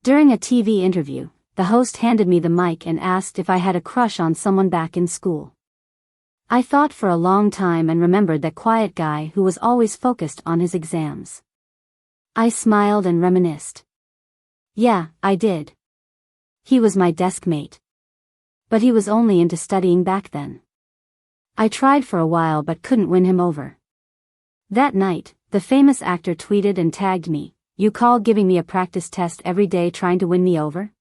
During a TV interview, the host handed me the mic and asked if I had a crush on someone back in school. I thought for a long time and remembered that quiet guy who was always focused on his exams. I smiled and reminisced. Yeah, I did. He was my desk mate. But he was only into studying back then. I tried for a while but couldn't win him over. That night, the famous actor tweeted and tagged me, "You call giving me a practice test every day trying to win me over?"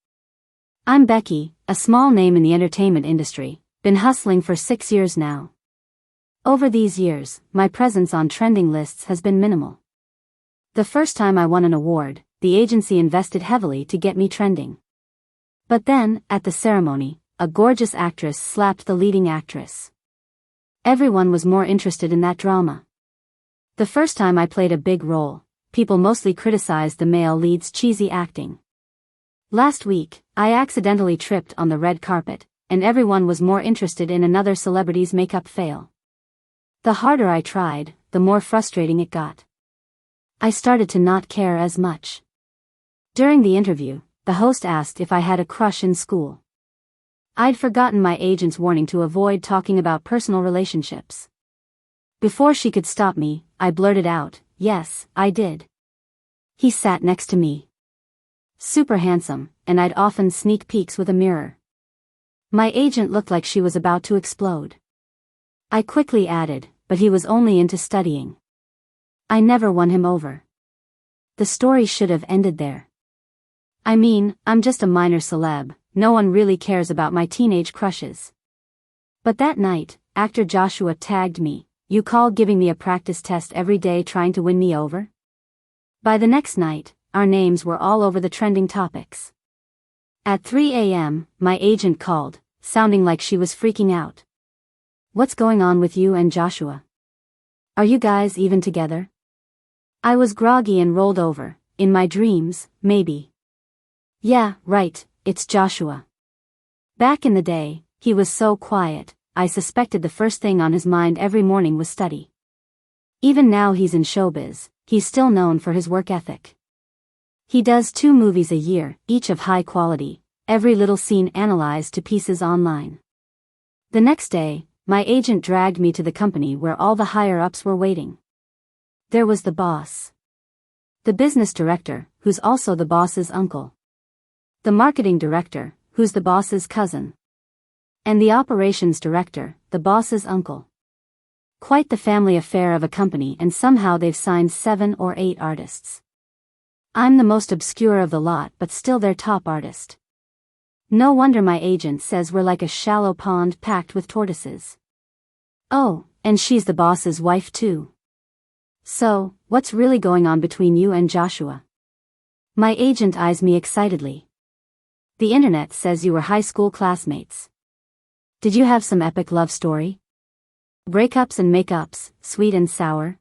I'm Becky, a small name in the entertainment industry, been hustling for 6 years now. Over these years, my presence on trending lists has been minimal. The first time I won an award, the agency invested heavily to get me trending. But then, at the ceremony, a gorgeous actress slapped the leading actress. Everyone was more interested in that drama. The first time I played a big role, people mostly criticized the male lead's cheesy acting. Last week, I accidentally tripped on the red carpet, and everyone was more interested in another celebrity's makeup fail. The harder I tried, the more frustrating it got. I started to not care as much. During the interview, the host asked if I had a crush in school. I'd forgotten my agent's warning to avoid talking about personal relationships. Before she could stop me, I blurted out, "Yes, I did." He sat next to me. Super handsome, and I'd often sneak peeks with a mirror. My agent looked like she was about to explode. I quickly added, but he was only into studying. I never won him over. The story should have ended there. I mean, I'm just a minor celeb, no one really cares about my teenage crushes. But that night, actor Joshua tagged me, "You call giving me a practice test every day trying to win me over?" By the next night, our names were all over the trending topics. At 3 a.m., my agent called, sounding like she was freaking out. "What's going on with you and Joshua? Are you guys even together?" I was groggy and rolled over, in my dreams, maybe. Yeah, right, it's Joshua. Back in the day, he was so quiet, I suspected the first thing on his mind every morning was study. Even now he's in showbiz, he's still known for his work ethic. He does 2 movies a year, each of high quality, every little scene analyzed to pieces online. The next day, my agent dragged me to the company where all the higher-ups were waiting. There was the boss. The business director, who's also the boss's uncle. The marketing director, who's the boss's cousin. And the operations director, the boss's uncle. Quite the family affair of a company, and somehow they've signed 7 or 8 artists. I'm the most obscure of the lot but still their top artist. No wonder my agent says we're like a shallow pond packed with tortoises. Oh, and she's the boss's wife too. So, what's really going on between you and Joshua? My agent eyes me excitedly. The internet says you were high school classmates. Did you have some epic love story? Breakups and makeups, sweet and sour?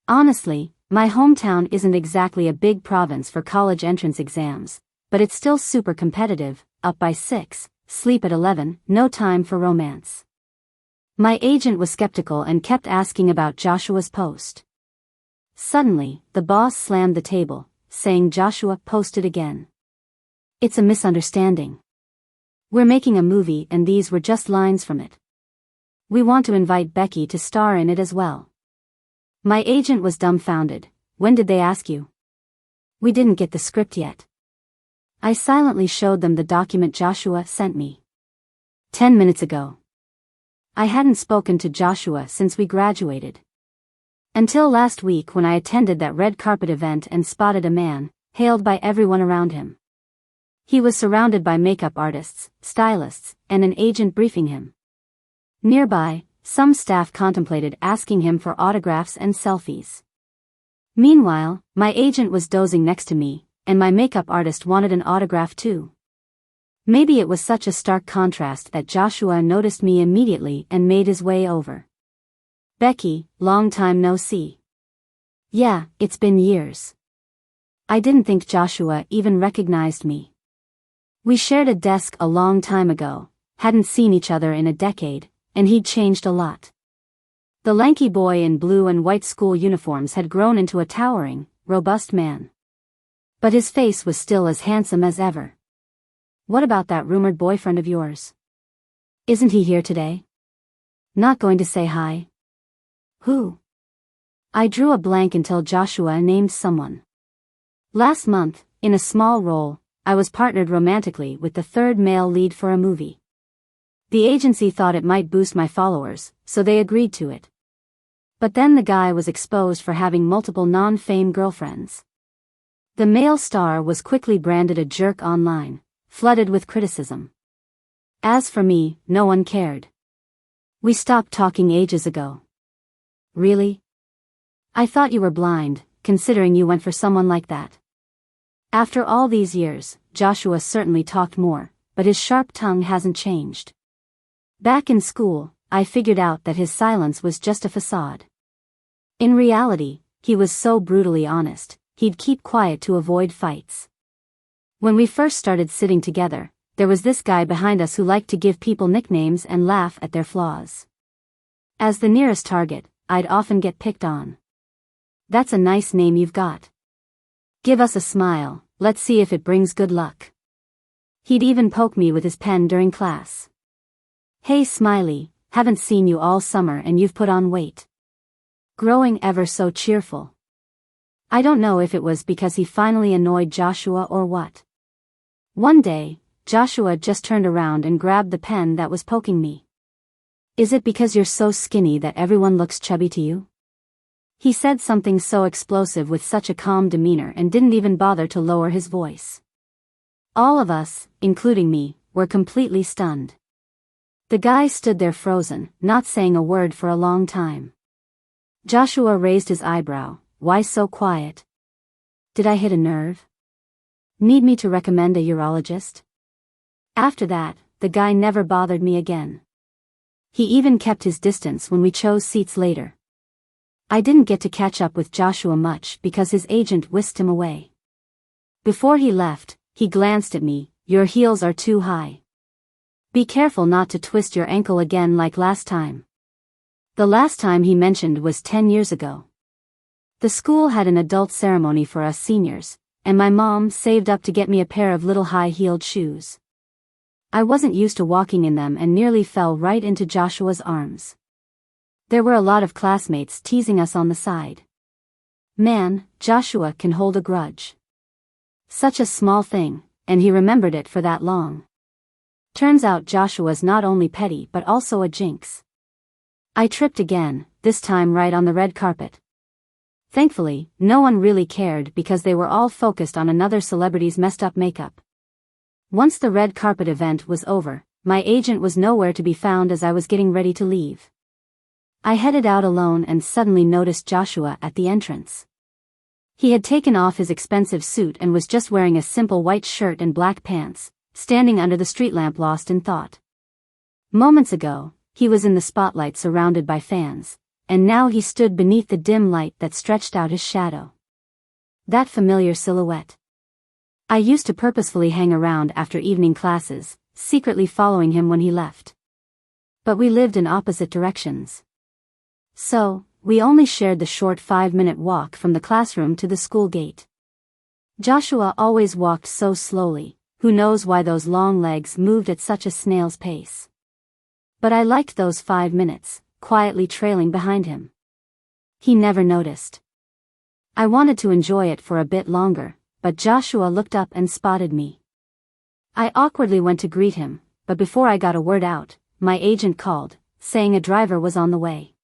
Honestly, my hometown isn't exactly a big province for college entrance exams, but it's still super competitive, up by 6, sleep at 11, no time for romance. My agent was skeptical and kept asking about Joshua's post. Suddenly, the boss slammed the table, saying Joshua posted again. It's a misunderstanding. We're making a movie and these were just lines from it. We want to invite Becky to star in it as well. My agent was dumbfounded. When did they ask you? We didn't get the script yet. I silently showed them the document Joshua sent me. 10 minutes ago. I hadn't spoken to Joshua since we graduated. Until last week when I attended that red carpet event and spotted a man, hailed by everyone around him. He was surrounded by makeup artists, stylists, and an agent briefing him. Nearby, some staff contemplated asking him for autographs and selfies. Meanwhile, my agent was dozing next to me, and my makeup artist wanted an autograph too. Maybe it was such a stark contrast that Joshua noticed me immediately and made his way over. "Becky, long time no see." "Yeah, it's been years." I didn't think Joshua even recognized me. We shared a desk a long time ago, hadn't seen each other in a decade, and he'd changed a lot. The lanky boy in blue and white school uniforms had grown into a towering, robust man. But his face was still as handsome as ever. What about that rumored boyfriend of yours? Isn't he here today? Not going to say hi? Who? I drew a blank until Joshua named someone. Last month, in a small role, I was partnered romantically with the third male lead for a movie. The agency thought it might boost my followers, so they agreed to it. But then the guy was exposed for having multiple non-fame girlfriends. The male star was quickly branded a jerk online, flooded with criticism. As for me, no one cared. We stopped talking ages ago. Really? I thought you were blind, considering you went for someone like that. After all these years, Joshua certainly talked more, but his sharp tongue hasn't changed. Back in school, I figured out that his silence was just a facade. In reality, he was so brutally honest, he'd keep quiet to avoid fights. When we first started sitting together, there was this guy behind us who liked to give people nicknames and laugh at their flaws. As the nearest target, I'd often get picked on. That's a nice name you've got. Give us a smile, let's see if it brings good luck. He'd even poke me with his pen during class. Hey Smiley, haven't seen you all summer and you've put on weight. Growing ever so cheerful. I don't know if it was because he finally annoyed Joshua or what. One day, Joshua just turned around and grabbed the pen that was poking me. Is it because you're so skinny that everyone looks chubby to you? He said something so explosive with such a calm demeanor and didn't even bother to lower his voice. All of us, including me, were completely stunned. The guy stood there frozen, not saying a word for a long time. Joshua raised his eyebrow. Why so quiet? Did I hit a nerve? Need me to recommend a urologist? After that, the guy never bothered me again. He even kept his distance when we chose seats later. I didn't get to catch up with Joshua much because his agent whisked him away. Before he left, he glanced at me. Your heels are too high. Be careful not to twist your ankle again like last time. The last time he mentioned was 10 years ago. The school had an adult ceremony for us seniors, and my mom saved up to get me a pair of little high-heeled shoes. I wasn't used to walking in them and nearly fell right into Joshua's arms. There were a lot of classmates teasing us on the side. Man, Joshua can hold a grudge. Such a small thing, and he remembered it for that long. Turns out Joshua's not only petty but also a jinx. I tripped again, this time right on the red carpet. Thankfully, no one really cared because they were all focused on another celebrity's messed up makeup. Once the red carpet event was over, my agent was nowhere to be found as I was getting ready to leave. I headed out alone and suddenly noticed Joshua at the entrance. He had taken off his expensive suit and was just wearing a simple white shirt and black pants, standing under the street lamp lost in thought. Moments ago, he was in the spotlight surrounded by fans, and now he stood beneath the dim light that stretched out his shadow. That familiar silhouette. I used to purposefully hang around after evening classes, secretly following him when he left. But we lived in opposite directions. So, we only shared the short 5-minute walk from the classroom to the school gate. Joshua always walked so slowly, who knows why those long legs moved at such a snail's pace. But I liked those 5 minutes, quietly trailing behind him. He never noticed. I wanted to enjoy it for a bit longer, but Joshua looked up and spotted me. I awkwardly went to greet him, but before I got a word out, my agent called, saying a driver was on the way.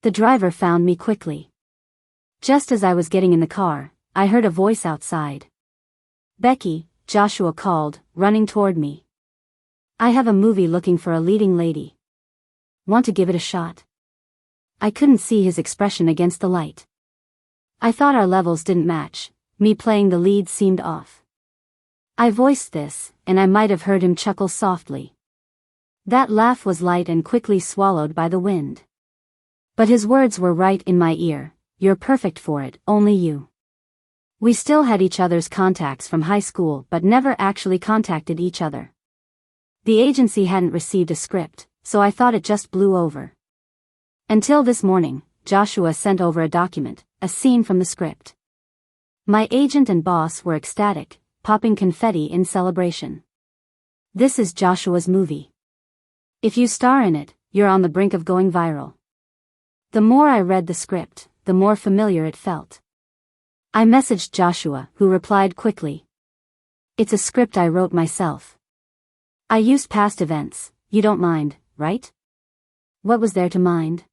The driver found me quickly. Just as I was getting in the car, I heard a voice outside. Becky, Joshua called, running toward me. I have a movie looking for a leading lady. Want to give it a shot? I couldn't see his expression against the light. I thought our levels didn't match, me playing the lead seemed off. I voiced this, and I might have heard him chuckle softly. That laugh was light and quickly swallowed by the wind. But his words were right in my ear, you're perfect for it, only you. We still had each other's contacts from high school but never actually contacted each other. The agency hadn't received a script, so I thought it just blew over. Until this morning, Joshua sent over a document, a scene from the script. My agent and boss were ecstatic, popping confetti in celebration. This is Joshua's movie. If you star in it, you're on the brink of going viral. The more I read the script, the more familiar it felt. I messaged Joshua, who replied quickly. It's a script I wrote myself. I used past events, you don't mind, right? What was there to mind?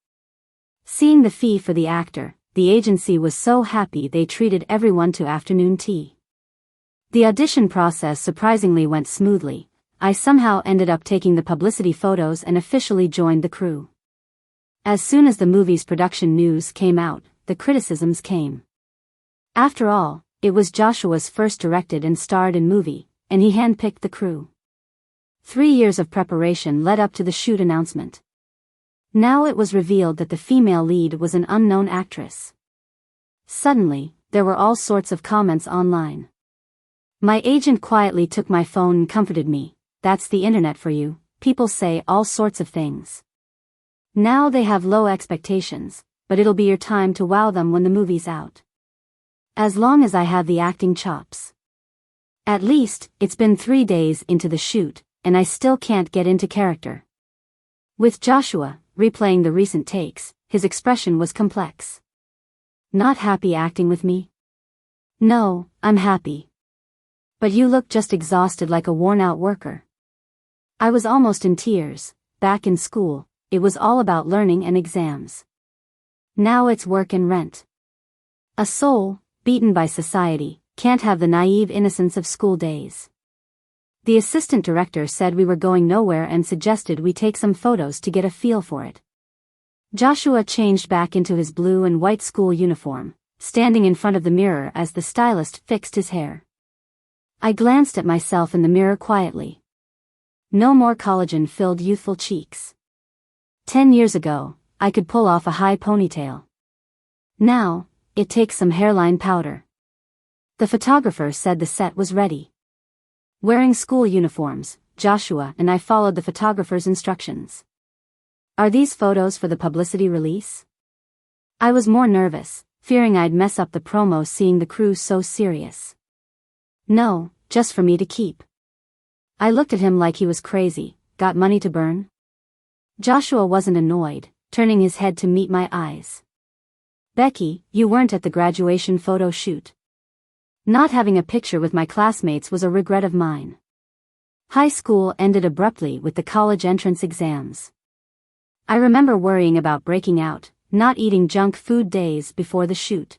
Seeing the fee for the actor, the agency was so happy they treated everyone to afternoon tea. The audition process surprisingly went smoothly. I somehow ended up taking the publicity photos and officially joined the crew. As soon as the movie's production news came out, the criticisms came. After all, it was Joshua's first directed and starred in movie, and he handpicked the crew. 3 years of preparation led up to the shoot announcement. Now it was revealed that the female lead was an unknown actress. Suddenly, there were all sorts of comments online. My agent quietly took my phone and comforted me. That's the internet for you, people say all sorts of things. Now they have low expectations, but it'll be your time to wow them when the movie's out. As long as I have the acting chops. At least, it's been 3 days into the shoot, and I still can't get into character. With Joshua, replaying the recent takes, his expression was complex. Not happy acting with me? No, I'm happy. But you look just exhausted like a worn-out worker. I was almost in tears. Back in school, it was all about learning and exams. Now it's work and rent. A soul, beaten by society, can't have the naive innocence of school days. The assistant director said we were going nowhere and suggested we take some photos to get a feel for it. Joshua changed back into his blue and white school uniform, standing in front of the mirror as the stylist fixed his hair. I glanced at myself in the mirror quietly. No more collagen-filled youthful cheeks. 10 years ago, I could pull off a high ponytail. Now, it takes some hairline powder. The photographer said the set was ready. Wearing school uniforms, Joshua and I followed the photographer's instructions. Are these photos for the publicity release? I was more nervous, fearing I'd mess up the promo seeing the crew so serious. No, just for me to keep. I looked at him like he was crazy. Got money to burn? Joshua wasn't annoyed, turning his head to meet my eyes. Becky, you weren't at the graduation photo shoot. Not having a picture with my classmates was a regret of mine. High school ended abruptly with the college entrance exams. I remember worrying about breaking out, not eating junk food days before the shoot.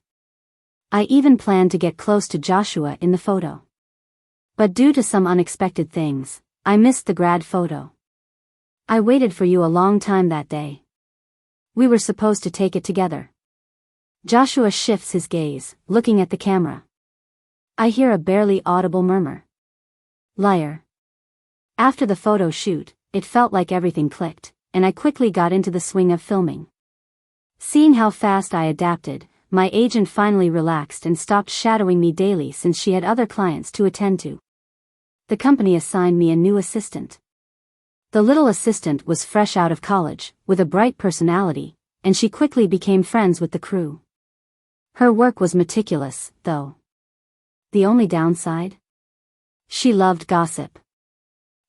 I even planned to get close to Joshua in the photo. But due to some unexpected things, I missed the grad photo. I waited for you a long time that day. We were supposed to take it together. Joshua shifts his gaze, looking at the camera. I hear a barely audible murmur. Liar. After the photo shoot, it felt like everything clicked, and I quickly got into the swing of filming. Seeing how fast I adapted, my agent finally relaxed and stopped shadowing me daily since she had other clients to attend to. The company assigned me a new assistant. The little assistant was fresh out of college, with a bright personality, and she quickly became friends with the crew. Her work was meticulous, though. The only downside? She loved gossip.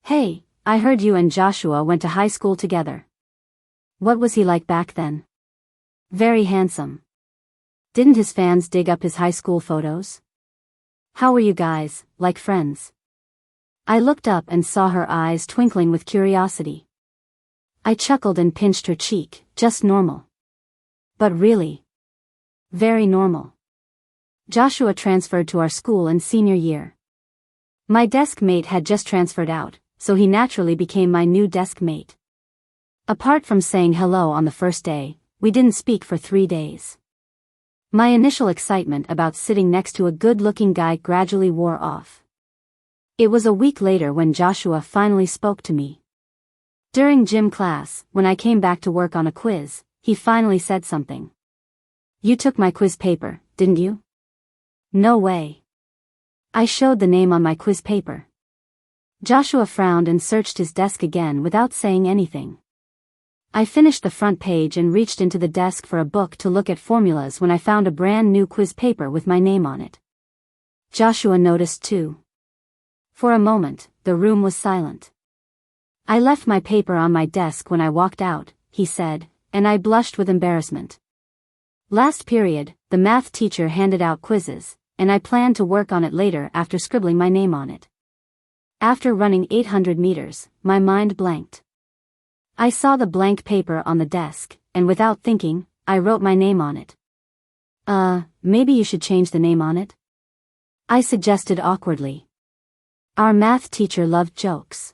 Hey, I heard you and Joshua went to high school together. What was he like back then? Very handsome. Didn't his fans dig up his high school photos? How were you guys, like friends? I looked up and saw her eyes twinkling with curiosity. I chuckled and pinched her cheek, just normal. But really? Very normal. Joshua transferred to our school in senior year. My desk mate had just transferred out, so he naturally became my new desk mate. Apart from saying hello on the first day, we didn't speak for 3 days. My initial excitement about sitting next to a good-looking guy gradually wore off. It was a week later when Joshua finally spoke to me. During gym class, when I came back to work on a quiz, he finally said something. You took my quiz paper, didn't you? No way. I showed the name on my quiz paper. Joshua frowned and searched his desk again without saying anything. I finished the front page and reached into the desk for a book to look at formulas when I found a brand new quiz paper with my name on it. Joshua noticed too. For a moment, the room was silent. I left my paper on my desk when I walked out, he said, and I blushed with embarrassment. Last period, the math teacher handed out quizzes, and I planned to work on it later after scribbling my name on it. After running 800 meters, my mind blanked. I saw the blank paper on the desk, and without thinking, I wrote my name on it. Maybe you should change the name on it? I suggested awkwardly. Our math teacher loved jokes.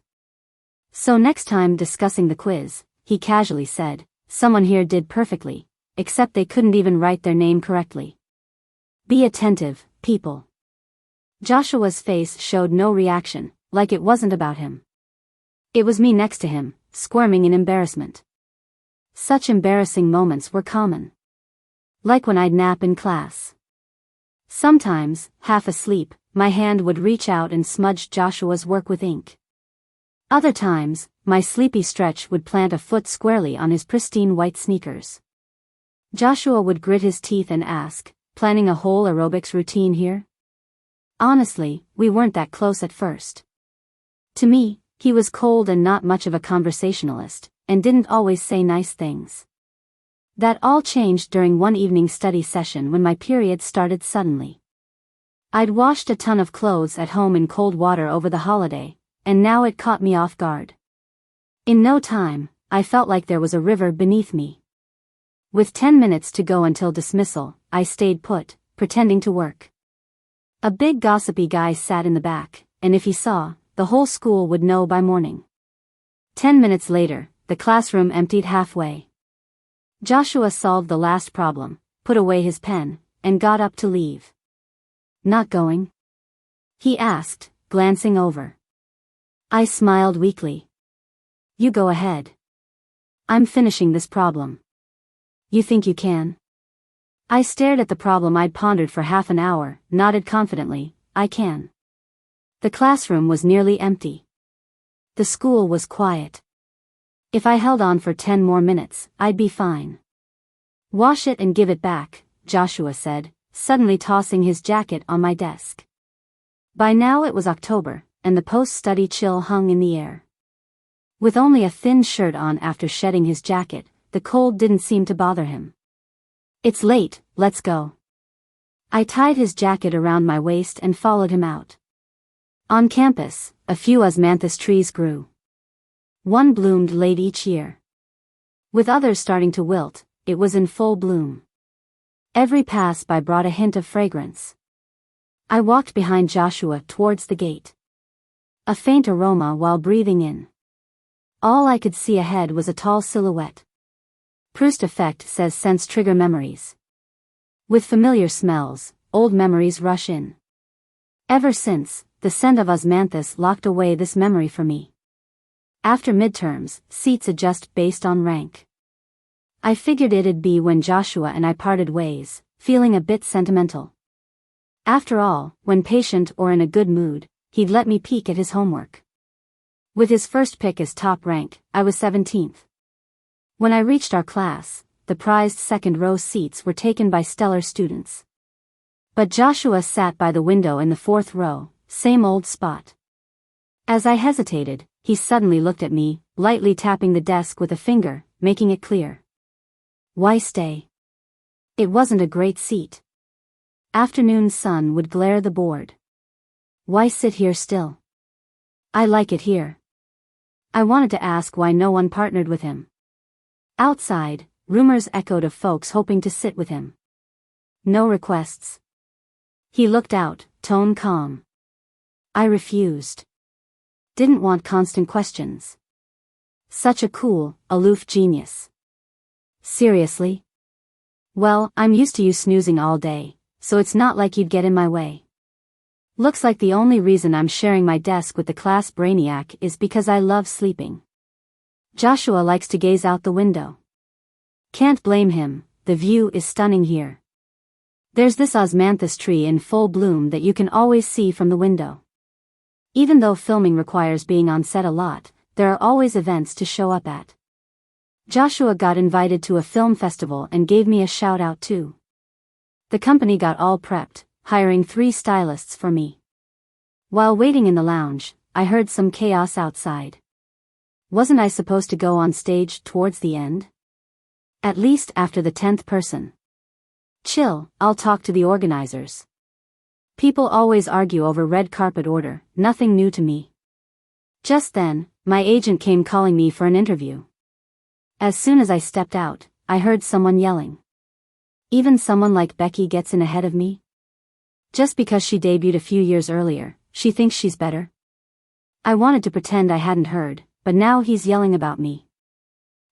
So next time discussing the quiz, he casually said, someone here did perfectly, except they couldn't even write their name correctly. Be attentive, people. Joshua's face showed no reaction, like it wasn't about him. It was me next to him, squirming in embarrassment. Such embarrassing moments were common. Like when I'd nap in class. Sometimes, half asleep, my hand would reach out and smudge Joshua's work with ink. Other times, my sleepy stretch would plant a foot squarely on his pristine white sneakers. Joshua would grit his teeth and ask, planning a whole aerobics routine here? Honestly, we weren't that close at first. To me, he was cold and not much of a conversationalist, and didn't always say nice things. That all changed during one evening study session when my period started suddenly. I'd washed a ton of clothes at home in cold water over the holiday, and now it caught me off guard. In no time, I felt like there was a river beneath me. With 10 minutes to go until dismissal, I stayed put, pretending to work. A big gossipy guy sat in the back, and if he saw, the whole school would know by morning. 10 minutes later, the classroom emptied halfway. Joshua solved the last problem, put away his pen, and got up to leave. Not going? He asked, glancing over. I smiled weakly. You go ahead. I'm finishing this problem. You think you can? I stared at the problem I'd pondered for half an hour, nodded confidently, I can. The classroom was nearly empty. The school was quiet. If I held on for 10 more minutes, I'd be fine. Wash it and give it back, Joshua said, suddenly tossing his jacket on my desk. By now it was October, and the post-study chill hung in the air. With only a thin shirt on after shedding his jacket, the cold didn't seem to bother him. It's late, let's go. I tied his jacket around my waist and followed him out. On campus, a few osmanthus trees grew. One bloomed late each year. With others starting to wilt, it was in full bloom. Every pass-by brought a hint of fragrance. I walked behind Joshua towards the gate. A faint aroma while breathing in. All I could see ahead was a tall silhouette. Proust effect says scents trigger memories. With familiar smells, old memories rush in. Ever since, the scent of osmanthus locked away this memory for me. After midterms, seats adjust based on rank. I figured it'd be when Joshua and I parted ways, feeling a bit sentimental. After all, when patient or in a good mood, he'd let me peek at his homework. With his first pick as top rank, I was 17th. When I reached our class, the prized second-row seats were taken by stellar students. But Joshua sat by the window in the 4th row, same old spot. As I hesitated, he suddenly looked at me, lightly tapping the desk with a finger, making it clear. Why stay? It wasn't a great seat. Afternoon sun would glare the board. Why sit here still? I like it here. I wanted to ask why no one partnered with him. Outside, rumors echoed of folks hoping to sit with him. No requests. He looked out, tone calm. I refused. Didn't want constant questions. Such a cool, aloof genius. Seriously? Well, I'm used to you snoozing all day, so it's not like you'd get in my way. Looks like the only reason I'm sharing my desk with the class brainiac is because I love sleeping. Joshua likes to gaze out the window. Can't blame him, the view is stunning here. There's this osmanthus tree in full bloom that you can always see from the window. Even though filming requires being on set a lot, there are always events to show up at. Joshua got invited to a film festival and gave me a shout out too. The company got all prepped, hiring 3 stylists for me. While waiting in the lounge, I heard some chaos outside. Wasn't I supposed to go on stage towards the end? At least after the 10th person. Chill, I'll talk to the organizers. People always argue over red carpet order, nothing new to me. Just then, my agent came calling me for an interview. As soon as I stepped out, I heard someone yelling. Even someone like Becky gets in ahead of me? Just because she debuted a few years earlier, she thinks she's better? I wanted to pretend I hadn't heard, but now he's yelling about me.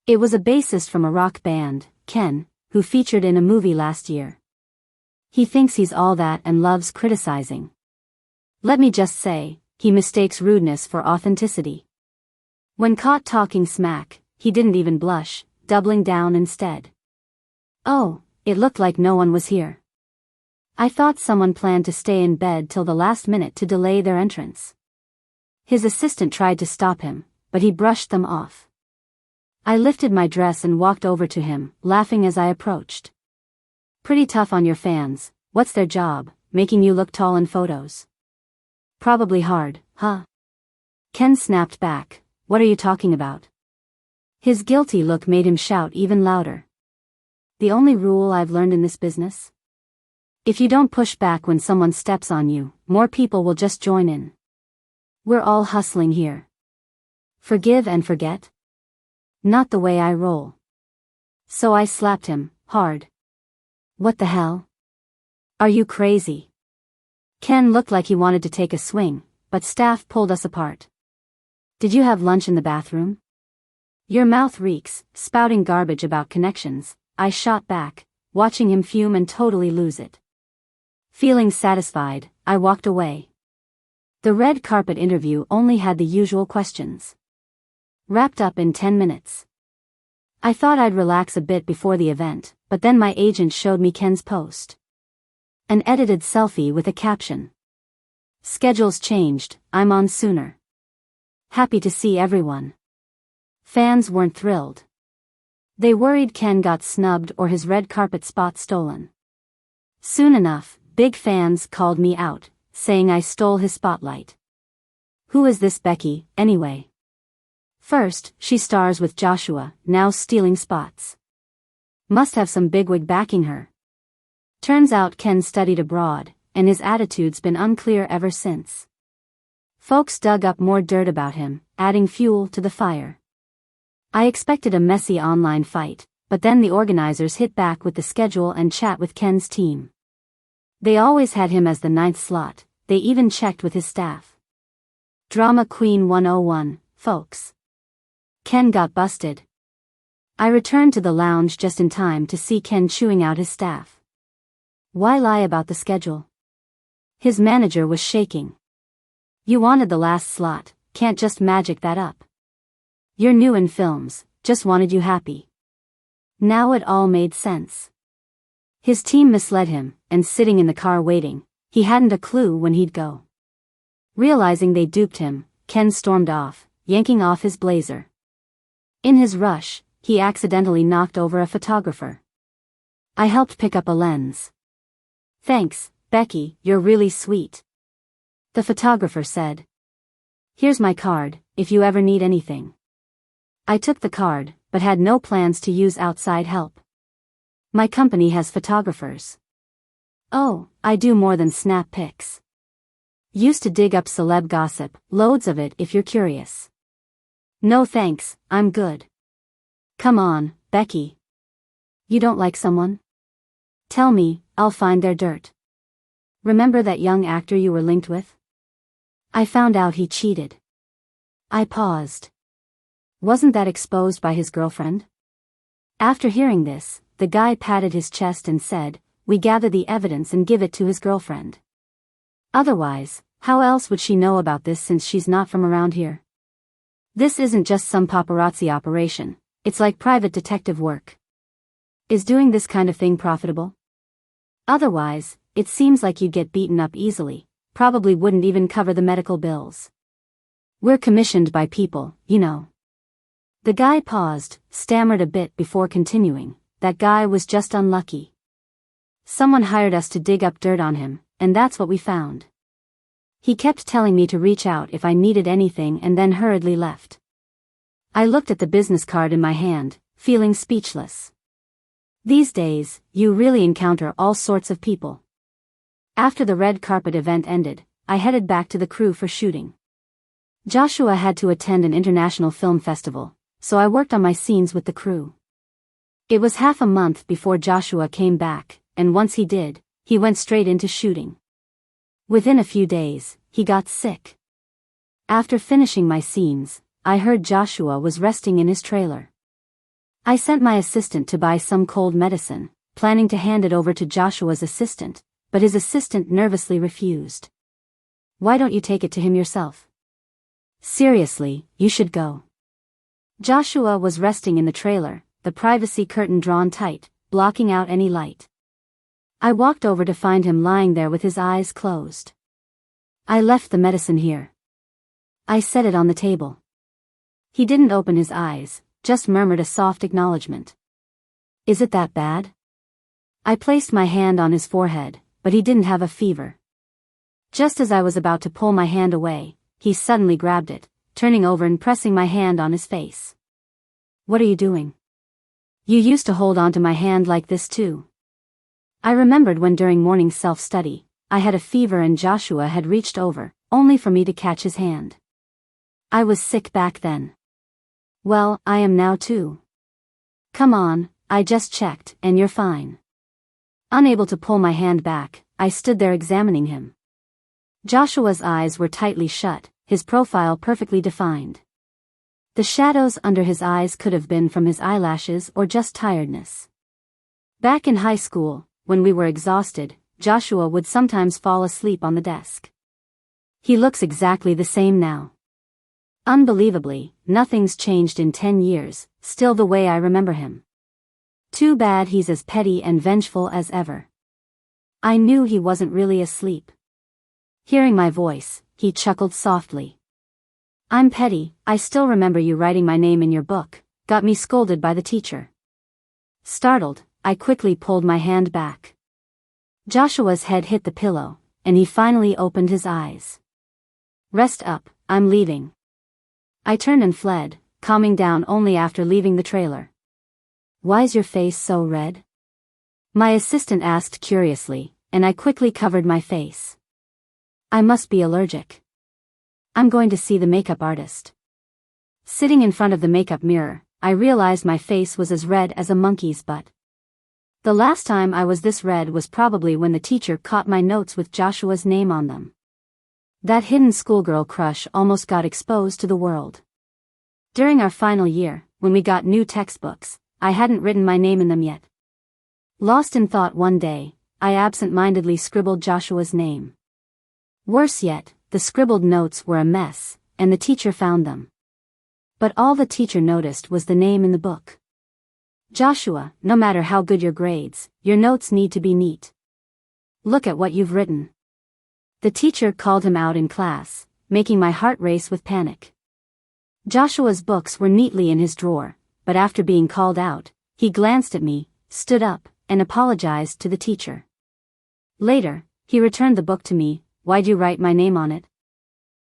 It was a bassist from a rock band, Ken, who featured in a movie last year. He thinks he's all that and loves criticizing. Let me just say, he mistakes rudeness for authenticity. When caught talking smack, he didn't even blush, doubling down instead. Oh, it looked like no one was here. I thought someone planned to stay in bed till the last minute to delay their entrance. His assistant tried to stop him, but he brushed them off. I lifted my dress and walked over to him, laughing as I approached. Pretty tough on your fans. What's their job, making you look tall in photos? Probably hard, huh? Ken snapped back. What are you talking about? His guilty look made him shout even louder. The only rule I've learned in this business? If you don't push back when someone steps on you, more people will just join in. We're all hustling here. Forgive and forget? Not the way I roll. So I slapped him, hard. What the hell? Are you crazy? Ken looked like he wanted to take a swing, but staff pulled us apart. Did you have lunch in the bathroom? Your mouth reeks, spouting garbage about connections, I shot back, watching him fume and totally lose it. Feeling satisfied, I walked away. The red carpet interview only had the usual questions. Wrapped up in 10 minutes. I thought I'd relax a bit before the event, but then my agent showed me Ken's post. An edited selfie with a caption. Schedules changed, I'm on sooner. Happy to see everyone. Fans weren't thrilled. They worried Ken got snubbed or his red carpet spot stolen. Soon enough, big fans called me out, saying I stole his spotlight. Who is this Becky, anyway? First, she stars with Joshua, now stealing spots. Must have some bigwig backing her. Turns out Ken studied abroad, and his attitude's been unclear ever since. Folks dug up more dirt about him, adding fuel to the fire. I expected a messy online fight, but then the organizers hit back with the schedule and chat with Ken's team. They always had him as the 9th slot, they even checked with his staff. Drama Queen 101, folks. Ken got busted. I returned to the lounge just in time to see Ken chewing out his staff. Why lie about the schedule? His manager was shaking. You wanted the last slot, can't just magic that up. You're new in films, just wanted you happy. Now it all made sense. His team misled him, and sitting in the car waiting, he hadn't a clue when he'd go. Realizing they duped him, Ken stormed off, yanking off his blazer. In his rush, he accidentally knocked over a photographer. I helped pick up a lens. Thanks, Becky, you're really sweet. The photographer said. Here's my card, if you ever need anything. I took the card, but had no plans to use outside help. My company has photographers. Oh, I do more than snap pics. Used to dig up celeb gossip, loads of it if you're curious. No thanks, I'm good. Come on, Becky. You don't like someone? Tell me, I'll find their dirt. Remember that young actor you were linked with? I found out he cheated. I paused. Wasn't that exposed by his girlfriend? After hearing this, the guy patted his chest and said, we gather the evidence and give it to his girlfriend. Otherwise, how else would she know about this since she's not from around here? This isn't just some paparazzi operation, it's like private detective work. Is doing this kind of thing profitable? Otherwise, it seems like you'd get beaten up easily, probably wouldn't even cover the medical bills. We're commissioned by people, you know. The guy paused, stammered a bit before continuing, that guy was just unlucky. Someone hired us to dig up dirt on him, and that's what we found. He kept telling me to reach out if I needed anything and then hurriedly left. I looked at the business card in my hand, feeling speechless. These days, you really encounter all sorts of people. After the red carpet event ended, I headed back to the crew for shooting. Joshua had to attend an international film festival, so I worked on my scenes with the crew. It was half a month before Joshua came back, and once he did, he went straight into shooting. Within a few days, he got sick. After finishing my scenes, I heard Joshua was resting in his trailer. I sent my assistant to buy some cold medicine, planning to hand it over to Joshua's assistant, but his assistant nervously refused. "Why don't you take it to him yourself? Seriously, you should go." Joshua was resting in the trailer, the privacy curtain drawn tight, blocking out any light. I walked over to find him lying there with his eyes closed. "I left the medicine here." I set it on the table. He didn't open his eyes, just murmured a soft acknowledgement. "Is it that bad?" I placed my hand on his forehead, but he didn't have a fever. Just as I was about to pull my hand away, he suddenly grabbed it, turning over and pressing my hand on his face. "What are you doing? You used to hold on to my hand like this too." I remembered when during morning self-study, I had a fever and Joshua had reached over, only for me to catch his hand. I was sick back then. Well, I am now too. "Come on, I just checked, and you're fine." Unable to pull my hand back, I stood there examining him. Joshua's eyes were tightly shut, his profile perfectly defined. The shadows under his eyes could have been from his eyelashes or just tiredness. Back in high school, when we were exhausted, Joshua would sometimes fall asleep on the desk. He looks exactly the same now. Unbelievably, nothing's changed in 10 years, still the way I remember him. Too bad he's as petty and vengeful as ever. I knew he wasn't really asleep. Hearing my voice, he chuckled softly. "I'm petty, I still remember you writing my name in your book, got me scolded by the teacher." Startled, I quickly pulled my hand back. Joshua's head hit the pillow, and he finally opened his eyes. "Rest up, I'm leaving." I turned and fled, calming down only after leaving the trailer. "Why's your face so red?" my assistant asked curiously, and I quickly covered my face. "I must be allergic. I'm going to see the makeup artist." Sitting in front of the makeup mirror, I realized my face was as red as a monkey's butt. The last time I was this red was probably when the teacher caught my notes with Joshua's name on them. That hidden schoolgirl crush almost got exposed to the world. During our final year, when we got new textbooks, I hadn't written my name in them yet. Lost in thought one day, I absent-mindedly scribbled Joshua's name. Worse yet, the scribbled notes were a mess, and the teacher found them. But all the teacher noticed was the name in the book. "Joshua, no matter how good your grades, your notes need to be neat. Look at what you've written." The teacher called him out in class, making my heart race with panic. Joshua's books were neatly in his drawer, but after being called out, he glanced at me, stood up, and apologized to the teacher. Later, he returned the book to me. "Why'd you write my name on it?"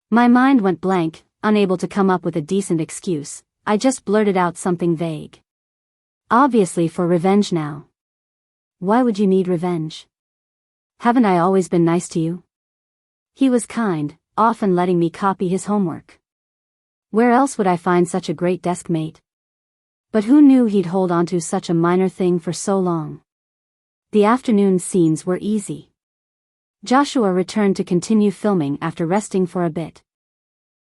My mind went blank, unable to come up with a decent excuse. I just blurted out something vague. "Obviously for revenge now." "Why would you need revenge? Haven't I always been nice to you?" He was kind, often letting me copy his homework. Where else would I find such a great desk mate? But who knew he'd hold on to such a minor thing for so long? The afternoon scenes were easy. Joshua returned to continue filming after resting for a bit.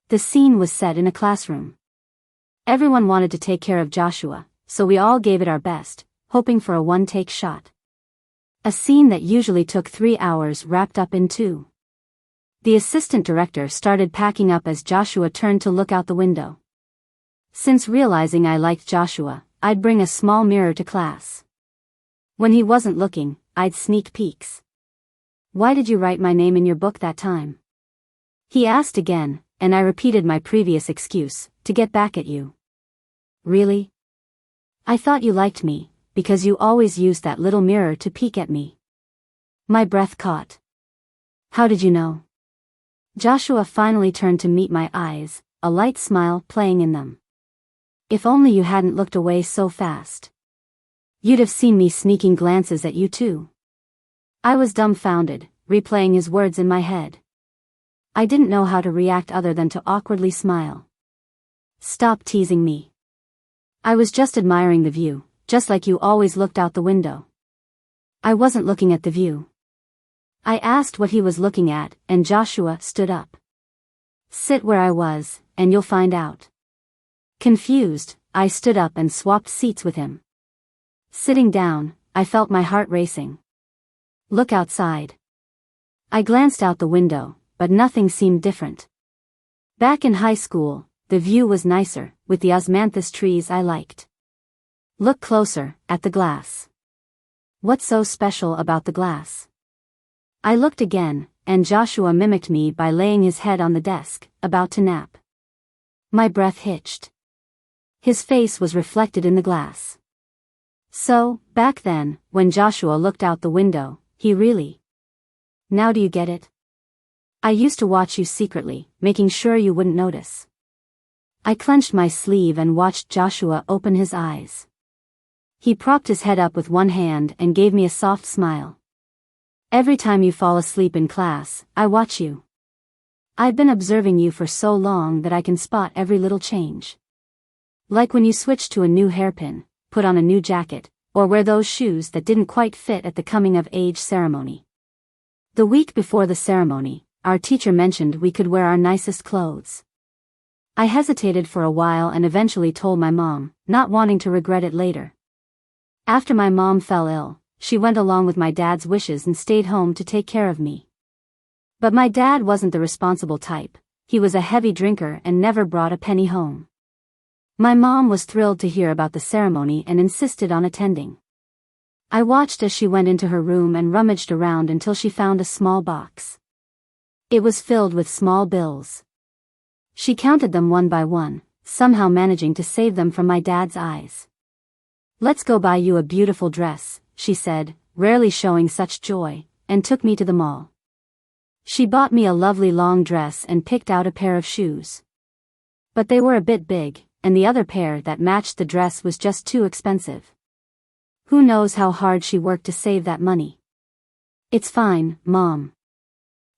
The scene was set in a classroom. Everyone wanted to take care of Joshua, so we all gave it our best, hoping for a one-take shot. A scene that usually took 3 hours wrapped up in 2. The assistant director started packing up as Joshua turned to look out the window. Since realizing I liked Joshua, I'd bring a small mirror to class. When he wasn't looking, I'd sneak peeks. "Why did you write my name in your book that time?" he asked again, and I repeated my previous excuse, "To get back at you." "Really? I thought you liked me, because you always used that little mirror to peek at me." My breath caught. How did you know? Joshua finally turned to meet my eyes, a light smile playing in them. If only you hadn't looked away so fast. You'd have seen me sneaking glances at you too. I was dumbfounded, replaying his words in my head. I didn't know how to react other than to awkwardly smile. Stop teasing me. I was just admiring the view, just like you always looked out the window. I wasn't looking at the view. I asked what he was looking at, and Joshua stood up. Sit where I was, and you'll find out. Confused, I stood up and swapped seats with him. Sitting down, I felt my heart racing. Look outside. I glanced out the window, but nothing seemed different. Back in high school, the view was nicer, with the osmanthus trees I liked. Look closer, at the glass. What's so special about the glass? I looked again, and Joshua mimicked me by laying his head on the desk, about to nap. My breath hitched. His face was reflected in the glass. So, back then, when Joshua looked out the window, he really... Now do you get it? I used to watch you secretly, making sure you wouldn't notice. I clenched my sleeve and watched Joshua open his eyes. He propped his head up with one hand and gave me a soft smile. Every time you fall asleep in class, I watch you. I've been observing you for so long that I can spot every little change. Like when you switch to a new hairpin, put on a new jacket, or wear those shoes that didn't quite fit at the coming-of-age ceremony. The week before the ceremony, our teacher mentioned we could wear our nicest clothes. I hesitated for a while and eventually told my mom, not wanting to regret it later. After my mom fell ill, she went along with my dad's wishes and stayed home to take care of me. But my dad wasn't the responsible type. He was a heavy drinker and never brought a penny home. My mom was thrilled to hear about the ceremony and insisted on attending. I watched as she went into her room and rummaged around until she found a small box. It was filled with small bills. She counted them one by one, somehow managing to save them from my dad's eyes. "Let's go buy you a beautiful dress," she said, rarely showing such joy, and took me to the mall. She bought me a lovely long dress and picked out a pair of shoes. But they were a bit big, and the other pair that matched the dress was just too expensive. Who knows how hard she worked to save that money. "It's fine, Mom.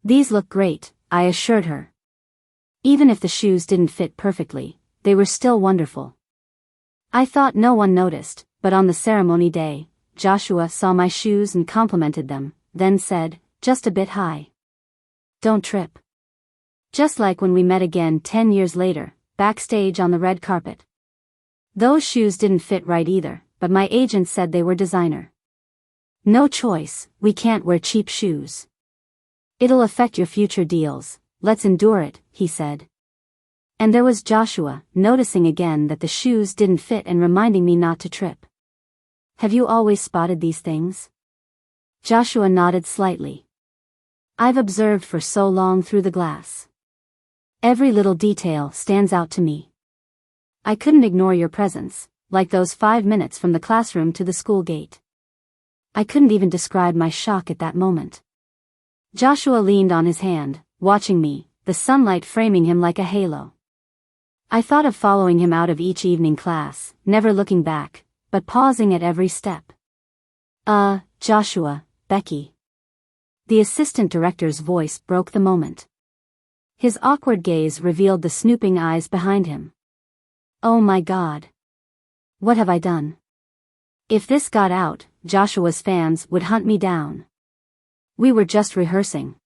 These look great," I assured her. Even if the shoes didn't fit perfectly, they were still wonderful. I thought no one noticed, but on the ceremony day, Joshua saw my shoes and complimented them, then said, "Just a bit high. Don't trip." Just like when we met again 10 years later, backstage on the red carpet. Those shoes didn't fit right either, but my agent said they were designer. "No choice, we can't wear cheap shoes. It'll affect your future deals, let's endure it," he said. And there was Joshua, noticing again that the shoes didn't fit and reminding me not to trip. "Have you always spotted these things?" Joshua nodded slightly. "I've observed for so long through the glass. Every little detail stands out to me. I couldn't ignore your presence, like those 5 minutes from the classroom to the school gate." I couldn't even describe my shock at that moment. Joshua leaned on his hand, watching me, the sunlight framing him like a halo. I thought of following him out of each evening class, never looking back, but pausing at every step. Joshua, Becky." The assistant director's voice broke the moment. His awkward gaze revealed the snooping eyes behind him. Oh my God. What have I done? If this got out, Joshua's fans would hunt me down. "We were just rehearsing,"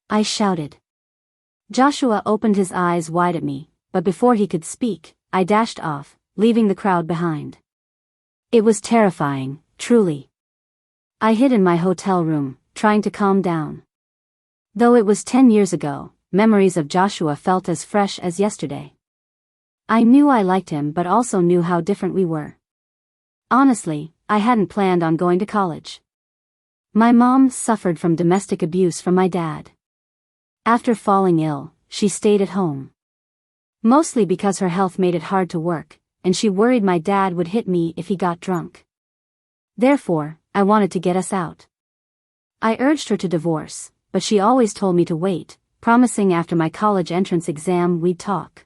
I shouted. Joshua opened his eyes wide at me, but before he could speak, I dashed off, leaving the crowd behind. It was terrifying, truly. I hid in my hotel room, trying to calm down. Though it was 10 years ago, memories of Joshua felt as fresh as yesterday. I knew I liked him but also knew how different we were. Honestly, I hadn't planned on going to college. My mom suffered from domestic abuse from my dad. After falling ill, she stayed at home. Mostly because her health made it hard to work, and she worried my dad would hit me if he got drunk. Therefore, I wanted to get us out. I urged her to divorce, but she always told me to wait, promising after my college entrance exam we'd talk.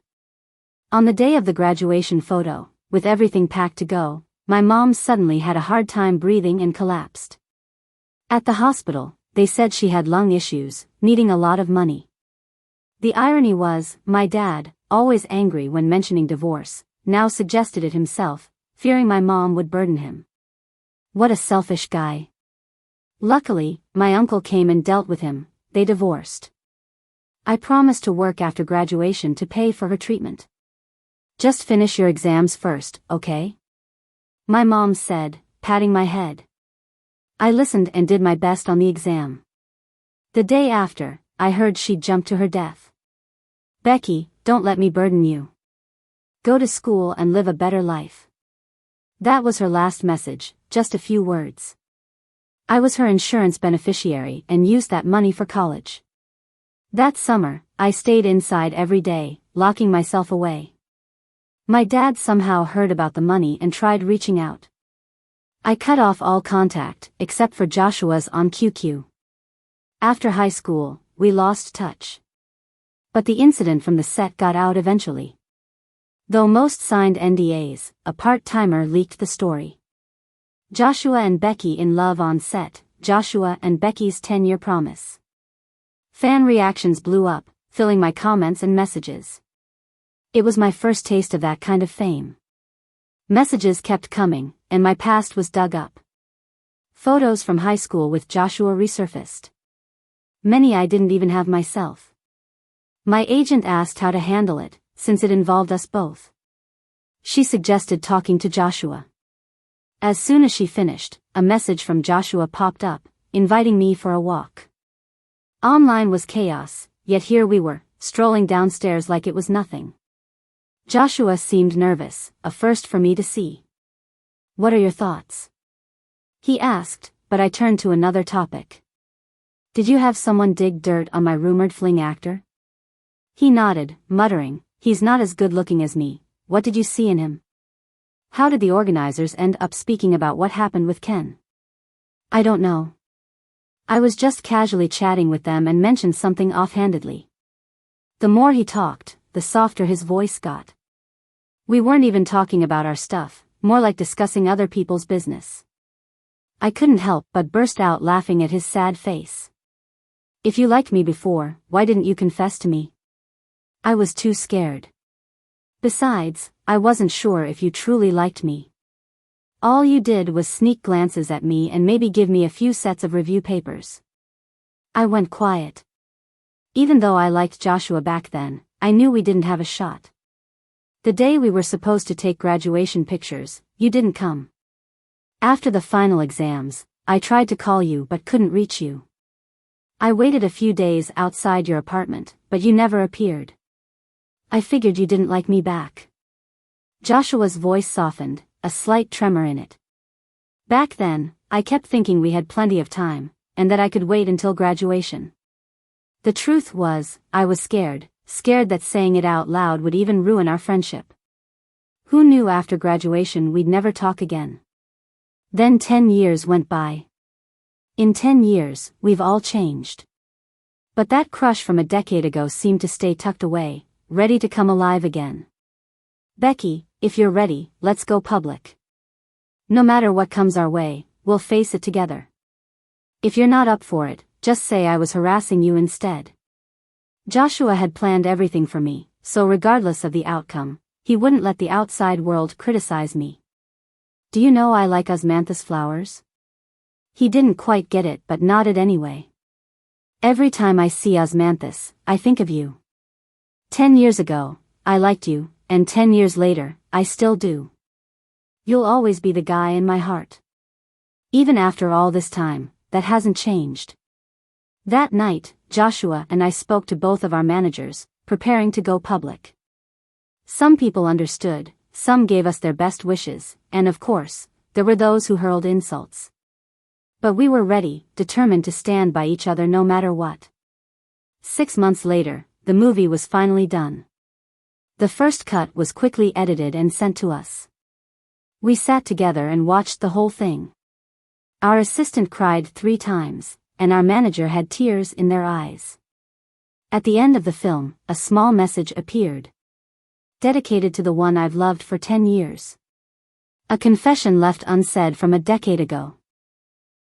On the day of the graduation photo, with everything packed to go, my mom suddenly had a hard time breathing and collapsed. At the hospital, they said she had lung issues, needing a lot of money. The irony was, my dad, always angry when mentioning divorce, now suggested it himself, fearing my mom would burden him. What a selfish guy. Luckily, my uncle came and dealt with him. They divorced. I promised to work after graduation to pay for her treatment. Just finish your exams first, okay? My mom said, patting my head. I listened and did my best on the exam. The day after, I heard she'd jumped to her death. Becky, don't let me burden you. Go to school and live a better life. That was her last message, just a few words. I was her insurance beneficiary and used that money for college. That summer, I stayed inside every day, locking myself away. My dad somehow heard about the money and tried reaching out. I cut off all contact, except for Joshua's on QQ. After high school, we lost touch. But the incident from the set got out eventually. Though most signed NDAs, a part-timer leaked the story. Joshua and Becky in love on set, Joshua and Becky's 10-year promise. Fan reactions blew up, filling my comments and messages. It was my first taste of that kind of fame. Messages kept coming, and my past was dug up. Photos from high school with Joshua resurfaced. Many I didn't even have myself. My agent asked how to handle it, since it involved us both. She suggested talking to Joshua. As soon as she finished, a message from Joshua popped up, inviting me for a walk. Online was chaos, yet here we were, strolling downstairs like it was nothing. Joshua seemed nervous, a first for me to see. What are your thoughts? He asked, but I turned to another topic. Did you have someone dig dirt on my rumored fling actor? He nodded, muttering, he's not as good looking as me. What did you see in him? How did the organizers end up speaking about what happened with Ken? I don't know. I was just casually chatting with them and mentioned something offhandedly. The more he talked, the softer his voice got. We weren't even talking about our stuff, more like discussing other people's business. I couldn't help but burst out laughing at his sad face. If you liked me before, why didn't you confess to me? I was too scared. Besides, I wasn't sure if you truly liked me. All you did was sneak glances at me and maybe give me a few sets of review papers. I went quiet. Even though I liked Joshua back then, I knew we didn't have a shot. The day we were supposed to take graduation pictures, you didn't come. After the final exams, I tried to call you but couldn't reach you. I waited a few days outside your apartment, but you never appeared. I figured you didn't like me back. Joshua's voice softened, a slight tremor in it. Back then, I kept thinking we had plenty of time, and that I could wait until graduation. The truth was, I was scared that saying it out loud would even ruin our friendship. Who knew after graduation we'd never talk again? Then 10 years went by. In 10 years, we've all changed. But that crush from a decade ago seemed to stay tucked away, ready to come alive again. Becky, if you're ready, let's go public. No matter what comes our way, we'll face it together. If you're not up for it, just say I was harassing you instead. Joshua had planned everything for me, so regardless of the outcome, he wouldn't let the outside world criticize me. Do you know I like osmanthus flowers? He didn't quite get it but nodded anyway. Every time I see osmanthus, I think of you. 10 years ago, I liked you, and 10 years later, I still do. You'll always be the guy in my heart. Even after all this time, that hasn't changed. That night, Joshua and I spoke to both of our managers, preparing to go public. Some people understood, some gave us their best wishes, and of course, there were those who hurled insults. But we were ready, determined to stand by each other no matter what. 6 months later, the movie was finally done. The first cut was quickly edited and sent to us. We sat together and watched the whole thing. Our assistant cried 3 times, and our manager had tears in their eyes. At the end of the film, a small message appeared. Dedicated to the one I've loved for 10 years. A confession left unsaid from a decade ago.